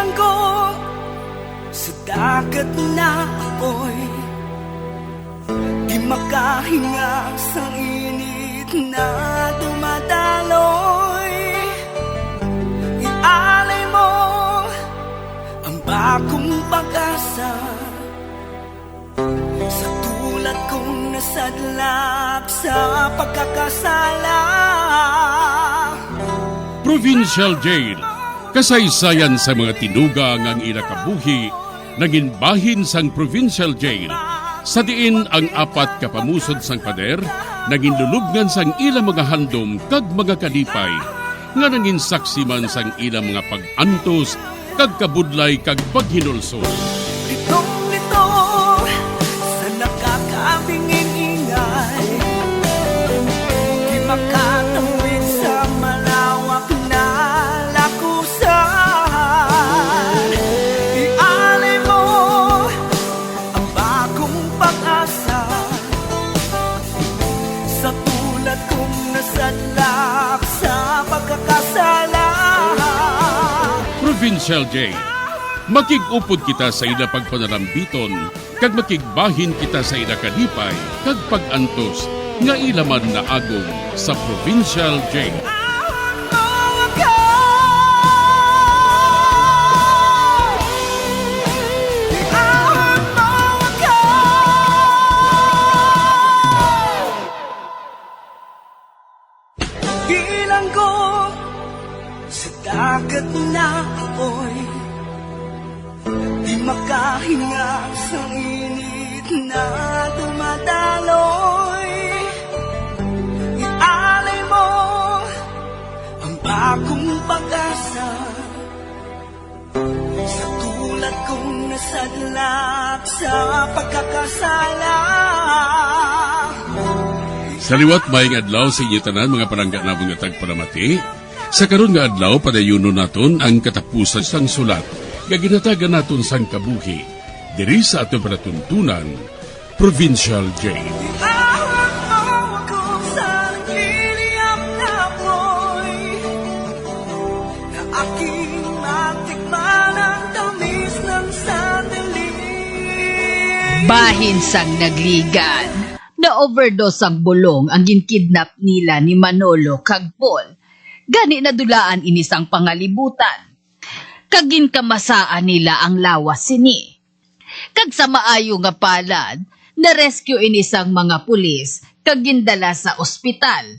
Bilanggo sa dagat na apoy, di makahinga sa init na dumadaloy. Ialay mo ang bagong pag-asa sa tulad kong nasadlak sa pagkakasala. Provincial Jail, kasaysayan sa mga tinugang ang inakabuhi, naging bahin sang Provincial Jail. Sa diin ang apat kapamusod sang pader, naging lulubngan sang ilang mga handom kag mga kalipay, nga naging saksi man sang ilang mga pag-antos, kag kabudlay kag paghinulsol. Litong-lito sa nakakabingin ingay, di makatawid sa malawak na lakusan. Ialay mo ang bagong pag-asa sa tulad kong nasadlak sa pagkakasala. Provincial Jail, makig-upod kita sa ila pagpanarambiton, kag makigbahin kita sa ila kalipay, kag pag-antos, nga ilaman na agong sa Provincial Jail. Bilanggo sa dagat na apoy, di makahinga sa init na dumadaloy. Ialay mo ang bagong pag-asa sa tulad kong nasadlak sa pagkakasala. Sa liwat maing adlaw sa inyo tanan mga palangga na mga tagpalamati, sa karon nga adlaw padayuno naton ang katapusan sang sulat, nga ginatagan naton sang kabuhi, diri sa aton panatuntunan, Provincial Jail. Bahin sang nagligan. Na-overdose ang bulong ang ginkidnap nila ni Manolo kag Paul. Gani nadulaan inisang pangalibutan. Kagin kamasaan nila ang lawas sini. Kag sa maayo nga palad, na-rescue inisang mga pulis kag gindala sa ospital.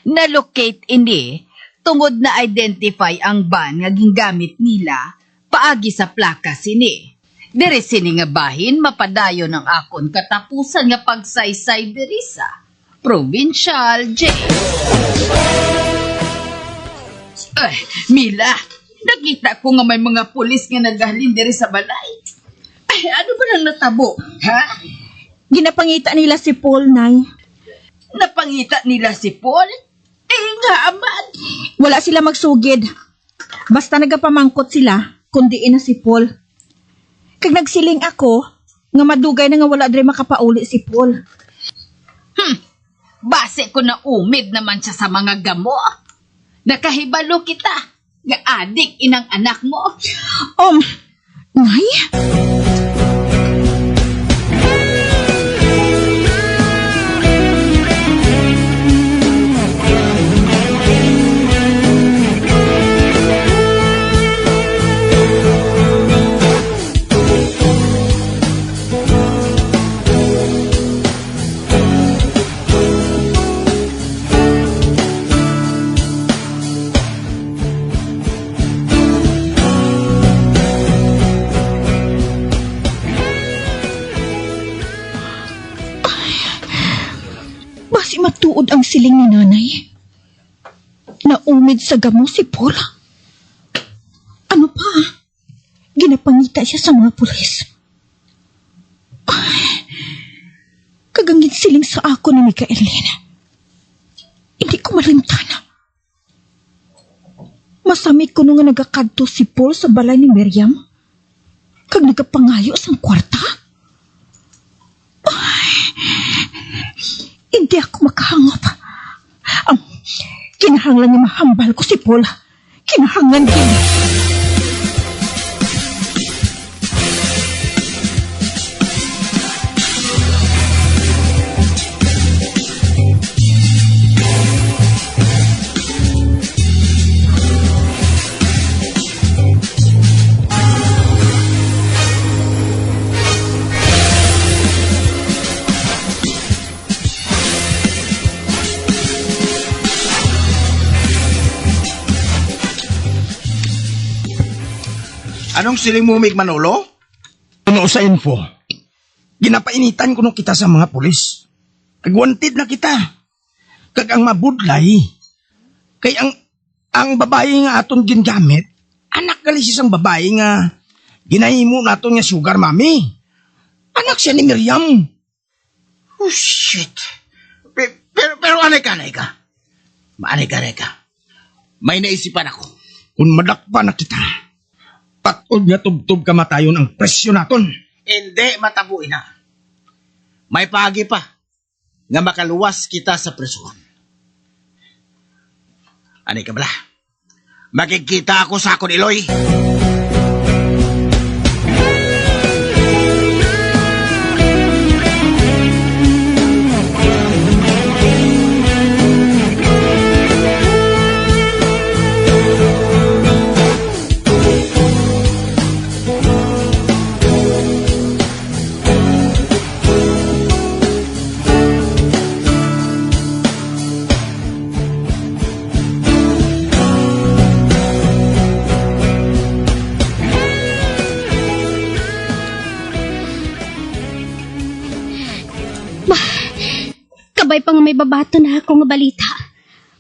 Na-locate ini tungod na identify ang van nga gingamit nila paagi sa plaka sini. Diri sini nga bahin mapadayon ang akon katapusan nga pagsaysay diri sa Provincial Jail. Ay, Mila, nakita ko nga may mga pulis nga naghalin diri sa balay. Ay, ano ba nang natabo? Ha? Ginapangita nila si Paul, Nay. Napangita nila si Paul? Eh nga, amad. Wala sila magsugid. Basta nagapamangkot sila, kundi na si Paul. Kag nagsiling ako, nga madugay na nga wala dre makapauli si Paul. Base ko na umid naman siya sa mga gamo. Nakahibalo kita, nga adik inang anak mo. Nay? Matuod ang siling ni nanay. Naumid sa gamo si Paul. Ano pa? Ginapangita siya sa mga pulis. Kagangin siling sa ako ni Micaelin. Hindi ko malimtana. Masamit ko nung nga nagakadto si Paul sa balay ni Miriam. Kag nagapangayo sang kwarta. Hindi ako makahangop. Kinahanglan niya mahambal ko si Paul. Kinahanglan din. Anong siling mo, Mig Manolo? Ano sa info? Ginapainitan ko nung kita sa mga pulis. Kagwanted na kita. Kag ang mabudlay. Kay ang babae nga aton gingamit, anak gali siyang babae nga ginahimo naton nga sugar mami. Anak siya ni Miriam. Oh, shit. Pero anay ka. Maanay ka. May naisipan ako. Kung madakpa na kita, patod nga tubtob kamatayon ang presyo naton. Hindi matabuin na. May paagi pa nga makaluwas kita sa presuhan. Anay ka bala? Makikita ako sa akon Iloy. Kabay pa nga may babato na ako nga balita.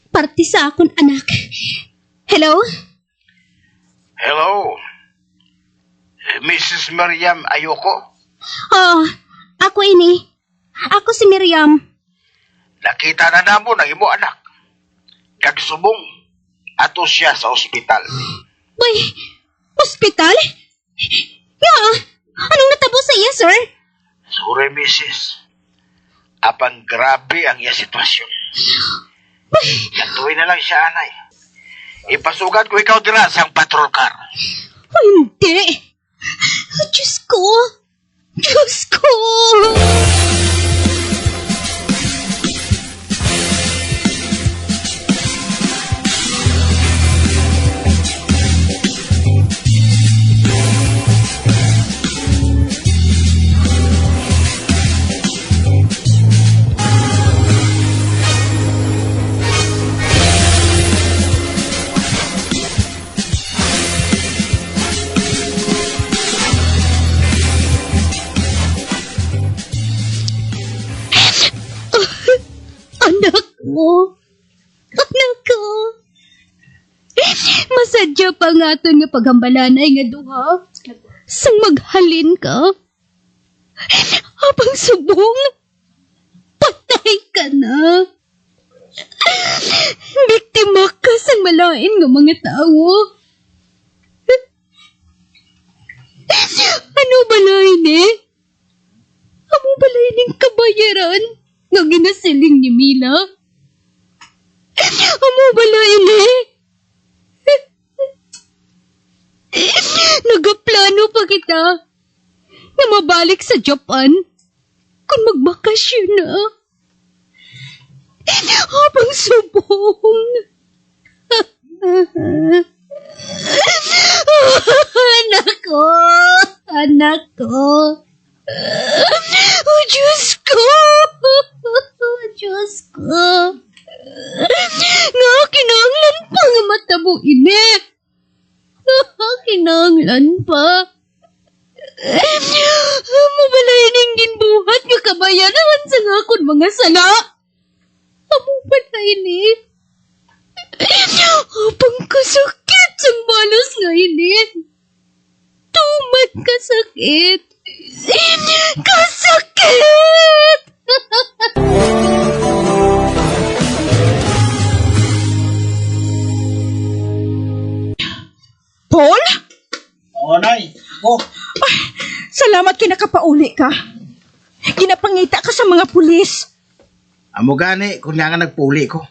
Parti sa akon anak. Hello? Hello? Mrs. Miriam Ayoko? Oh, ako ini. Ako si Miriam. Nakita na namo ng imo anak. Kagsubong, ato siya sa ospital. Boy, ospital? Nga, anong natabo sa iya, sir? Sorry, Mrs. Apang grabe ang iya sitwasyon. Natuloy na lang siya, anay. Ipasugat ko ikaw dira sa patrol car. Hindi. Diyos ko. Diyos ko. Anak ko. Masadya pa nga ito nga paghambalanay nga duha. Sang maghalin ka. Habang subong, patay ka na. Biktima ka sa malain nga mga tao. Ano balayin eh? Amo balayin ng kabayaran nga ginasiling ni Mila? Amo balayin eh? Nagaplano pa kita na mabalik sa Japan kung magbakasyon na. Habang subong. Anak ko. Oh, Diyos ko. Diyos ko. Nga, kinanglan pa nga matabo ini. Kinanglan pa. Mabalayan ang ginbuhat nga kabayaran sa nga akong mga sala. Amo pala ini. Apang kasakit sang balas nga ini. Tuman kasakit. Kasakit! Paul? O, nay. O, Salamat kinakapauli ka. Ginapangita ka sa mga pulis. amo gani kung nga nagpuli ko.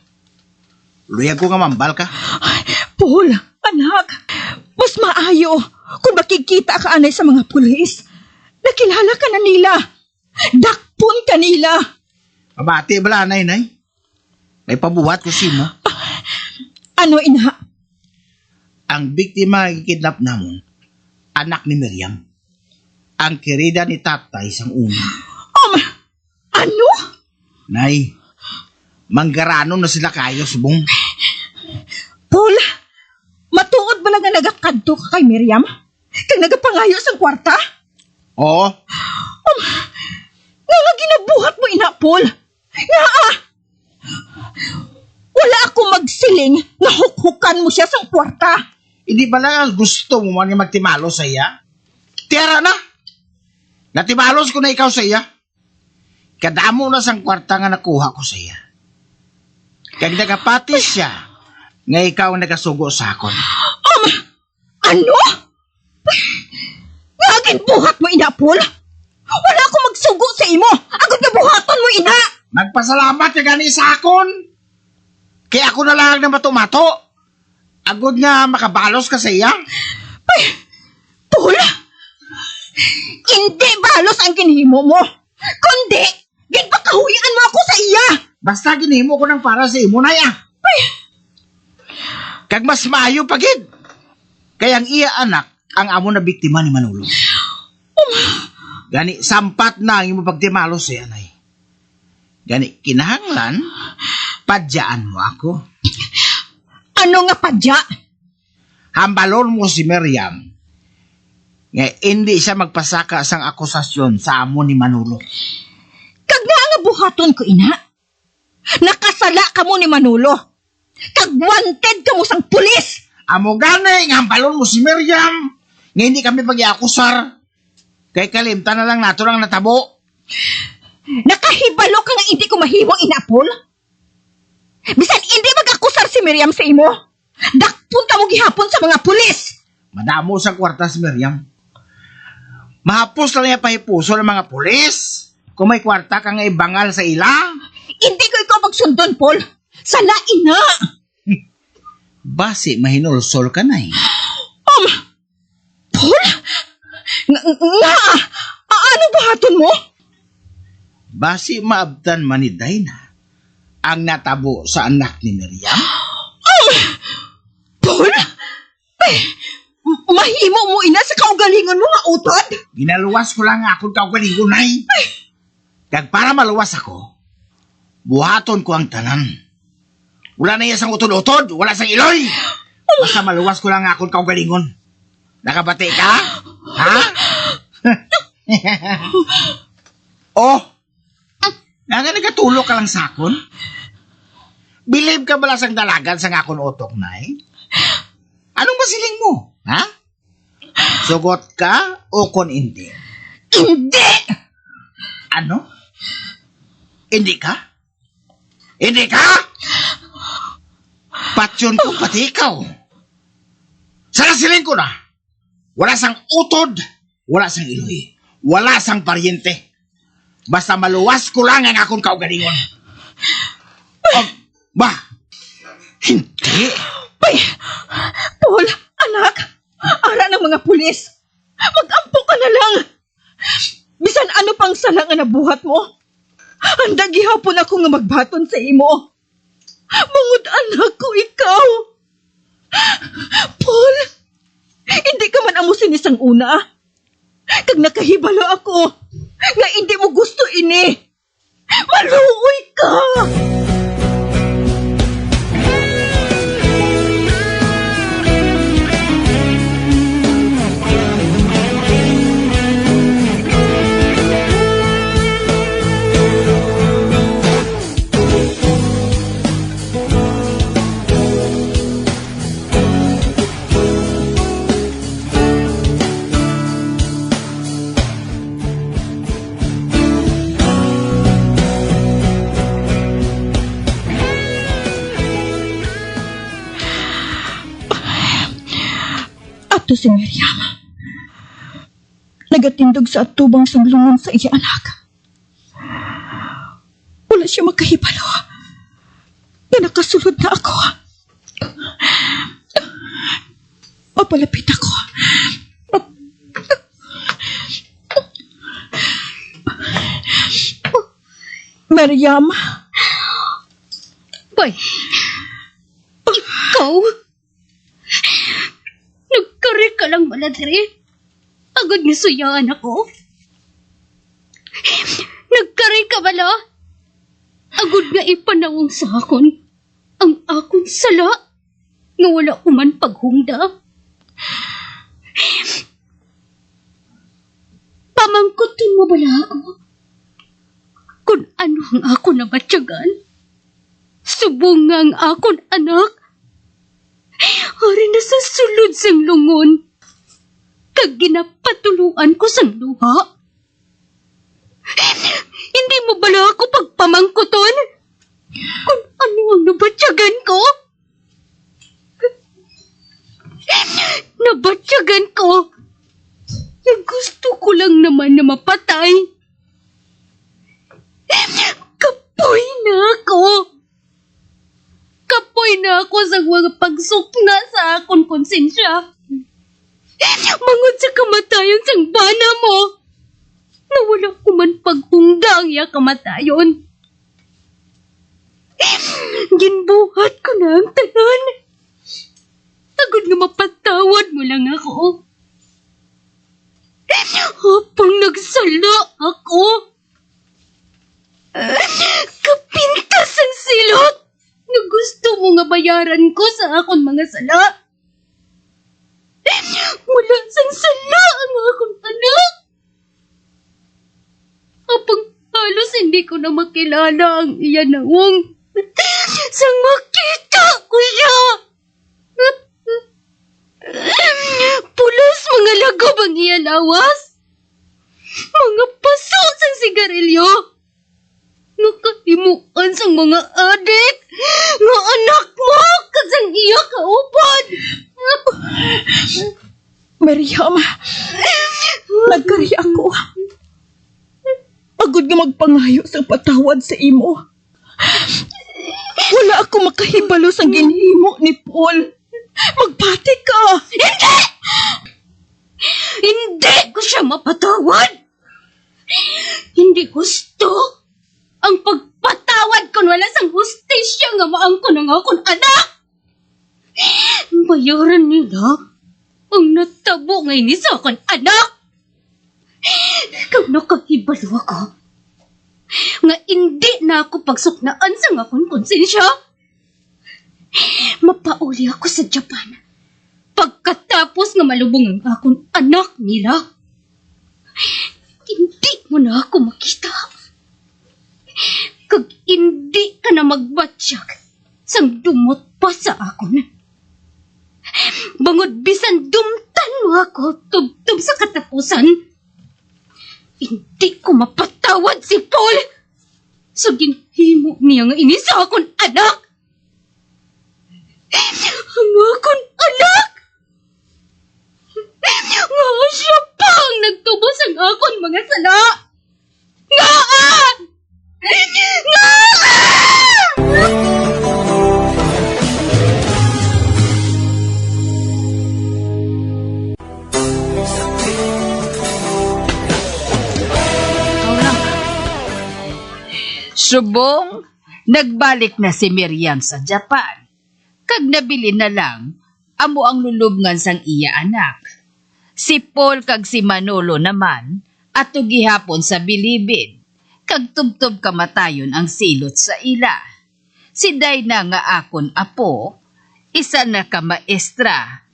Luyag ko nga mambal ka. Paul, anak, mas maayo kung makikita ka anay sa mga pulis. Nakilala ka na nila. Dakpon ka nila. Mabati bala, nay. May pabuhat ko sino. Ano, ina? Ang biktima nga kidnap namon, anak ni Miriam. Ang kirida ni tatay sang una. Ano? Nay, manggarano na sila kayo, subong. Paul, matuod ba lang nga nagakadto ka kay Miriam? Kag nagapangayo sang kwarta? Oo, Nga ginabuhat mo, ina, Paul. Nga wala ako magsiling na hukhukan mo siya sang kwarta. hindi ba lang gusto mo man nga magtimalo sa iya? Tiyara na! Natimalos ko na ikaw sa iya. Kadamo na sang kwarta nga nakuha ko sa iya. Kag nagapatis siya, nga ikaw ang nagasugo sa akon. Ano? Nga ginbuhat mo, ina, Paul. Wala ako magsugo sa imo. Agad nga buhaton mo, ina. Magpasalamat ka gani sa akon. Kaya ako na lang na matumato. Agod nga makabalos ka sa iya. Paul, hindi balos ang ginhimo mo. Kundi, ginpakahuyan mo ako sa iya. Basta ginimo ko ng para sa imo na ya. Kag mas maayo pagid. Kaya ang iya anak ang amo na biktima ni Manolo. Gani, sampat na ang imo pagtimalo sa anay. Gani, kinahanglan, padyaan mo ako. Ano nga padya? Hambalon mo si Miriam. Nga, hindi siya magpasaka sang akusasyon sa amo ni Manolo. Kag nga buhaton ko, ina. Nakasala ka mo ni Manolo. Kag wanted ka mo sang pulis. Amo gani, nga hambalon mo si Miriam. Nga hindi kami pag-iakusar. Kay kalimtan na lang nato lang natabo. Nakahibalo ka nga hindi ko mahimong inapol. Bisan hindi mag-akusar si Miriam sa imo. Dakpunta mo gihapon sa mga pulis. Madamo sa kwarta si Miriam. Mahapos lang niya pahipuso ng mga pulis. Kung may kwarta ka nga ibangal sa ila. Hindi ko ikaw magsundon, Paul. Sala, ina. Basi mahinulsol ka na eh. Paul? Ano buhaton mo? Basi maabdan man ni Dina ang natabo sa anak ni Miriam. Paul? Ay, mahimo mo, ina, sa kaugalingon mo nga utod. Ginaluwas ko lang akong kaugalingunay. Kag para maluwas ako, buhaton ko ang tanan. Wala na iya sang utod-utod, wala sang iloy. Basta maluwas ko lang akong kaugalingon. Nakabati ka? Ha? Oh, nga nagatulog ka lang sa akon? Believe ka bala sang dalagan sa akon utok, nay? Anong masiling mo? Ha? Sugot ka o kon hindi? Hindi! Ano? Hindi ka? Hindi ka? Patsyon ko pati ikaw. Sa nasiling ko na, wala sang utod, wala sang iloy, wala sang paryente. Basta maluwas ko lang ang akong kaugalingon. Ba? Hindi. Ay, Paul, anak, ara ng mga pulis. Mag-ampo ka na lang. Bisan ano pang sala nga nabuhat mo. Handa gihapon ako nga magbaton sa imo. Mangud anak ko ikaw. Paul, hindi ka man amo sinisang una. Kag nakahibalo ako nga hindi mo gusto ini. Maluoy ka. Ato si Miriam. Nagatindog sa atubang sanglungan sa iya anak. Wala siya magkahibalo. Nga nakasulod na ako. Mapalapit ako. Miriam. Boy, ikaw? Nagkari ka lang baladre? Agad nga suyaan ako? Nagkari ka bala? Agad nga ipanawang sa akon ang akon sala nga wala ko man paghungda. Pamangkutin mo bala ako? Kung ano ang ako nabatyagan? Subong nga ang akon anak. Hari na sa sulod sang lungon. Kag ginapatuluan ko sang luha. Hindi mo bala ako pagpamangkuton? Kung ano ang nabatyagan ko? Nabatyagan ko. Gusto ko lang naman na mapatay. Kapoy na ako. Kapoy na ako sa mga pagsukna sa akong konsensya. Mangod sa kamatayon sang bana mo. Nawala ko man paghungda ang iya kamatayon. Ginbuhat ko na ang tanan. Tagod nga mapatawad mo lang ako. Habang nagsala ako. Kapintas ang silot na gusto mo nga bayaran ko sa akong mga sala. Wala sang sala ang akong anak. Habang halos hindi ko na makilala ang iya naong. Sang makita ko siya. Pulos mga lagob ang iya lawas. Mga paso sang sigarilyo. Nakalimuan sang mga adik. Nga anak mo kasang iya kaupad. Miriam, nagkari ako. Pagod nga magpangayo sa patawad sa imo. Wala ako makahibalo sa ginhimo ni Paul. Magpati ka! Hindi! Hindi ko siya mapatawad! Hindi gusto ang pagpatawad kung wala sang hustisya nga maangkon ang akong anak! Bayaran nila ang natabo ngayon sa akong anak! Kung nakahibalo ako, nga hindi na ako pagsuknaan sa akong konsensya, mapauli ako sa Japan. Pagkatapos nga malubong ang akong anak nila, hindi mo na ako makita. Kag hindi ka na magbatsyag sang dumot pa sa akon. Bangod bisan dumtan mo ako tubtub sa katapusan, hindi ko mapatawad si Paul sa ginhimo niya nga ini sa akong anak. Ang akong anak! Nga siya pa ang nagtubos ang akong mga sala! Nga! Nga! Subong, nagbalik na si Miriam sa Japan. Kag nabili na lang, amo ang lulubngan sang iya anak. Si Paul kag si Manolo naman, ato gihapon sa bilibid. Kag tubtob kamatayon ang silot sa ila. Si Dayna nga akon apo, isa na ka maestra.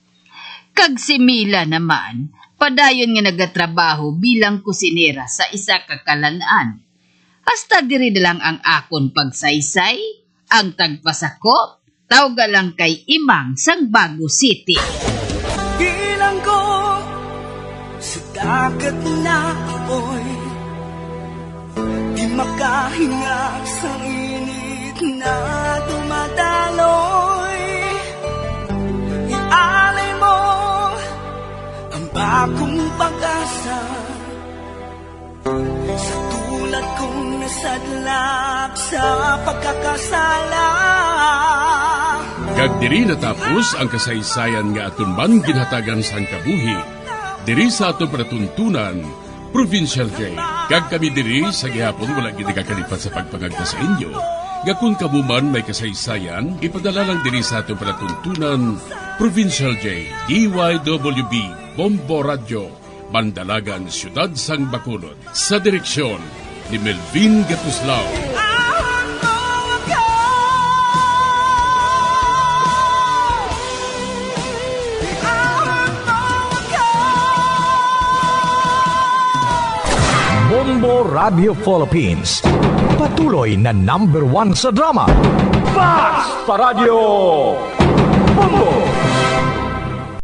Kag si Mila naman, padayon nga nagatrabaho bilang kusinera sa isa ka kalanaan. Hasta diri na lang ang akon pagsaysay, ang tagpasakop, tawga lang kay Imang sang Bago City. Bilang ko sa dagat na apoy, di makahinga sa init na dumadaloy. Ialay mo ang bagong pag-asa sa tulad kong nasadlak sa pagkakasala. Kag diri natapos ang kasaysayan nga aton man ginhatagan sang kabuhi. Diri sa aton panatuntunan, Provincial J. Kag kami diri sa gihapon wala gid kakalipat sa pagpangagda sa inyo. Gakun kamo man may kasaysayan, ipadala lang diri sa aton panatuntunan, Provincial J. DYWB Bombo Radio, Bandalagan, Siyudad sang Bacolod. Sa direksyon ni Melvin Gatuslao. Bombo Radio Philippines. Patuloy na #1 sa drama. Fast pa Radio! Bombo!